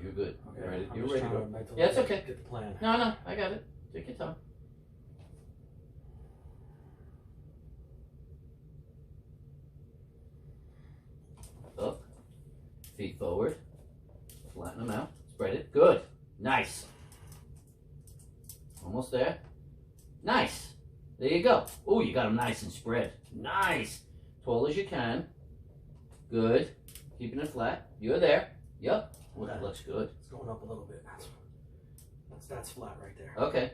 You're good. Okay. Ready? I'm You're just ready to trying go. to mentally Yeah, it's okay. Get the plan. No, I got it. Take your time. Up. Feet forward. Flatten them out. Spread it. Good. Nice. Almost there. Nice. There you go. Oh, you got them nice and spread. Nice. Tall as you can. Good. Keeping it flat. You're there. Yep. Oh, that looks good. It's going up a little bit. That's flat right there. Okay.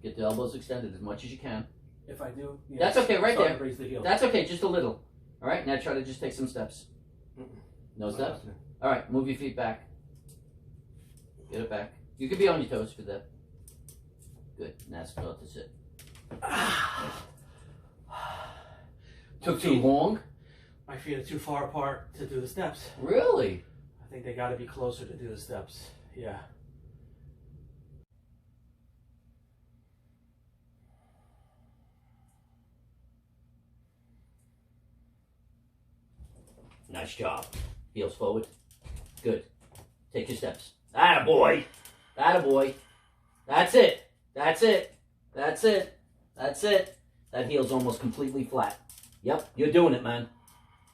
Get the elbows extended as much as you can. If I do, yeah, That's okay, right start there. to raise the heel. That's okay, just a little. All right, now try to just take some steps. Mm-mm. No steps? happening. All right, move your feet back. Get it back. You can be on your toes for that. Good. Now start to sit. Took too long? My feet are too far apart to do the steps. Really? I think they got to be closer to do the steps. Yeah. Nice job. Heels forward. Good. Take your steps. Attaboy. Attaboy. That's it. That's it. That's it. That's it. That heel's almost completely flat. Yep, you're doing it, man.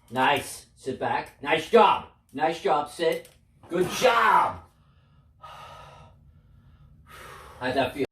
Nice. Sit back. Nice job. Nice job. Sit. Good job. How'd that feel?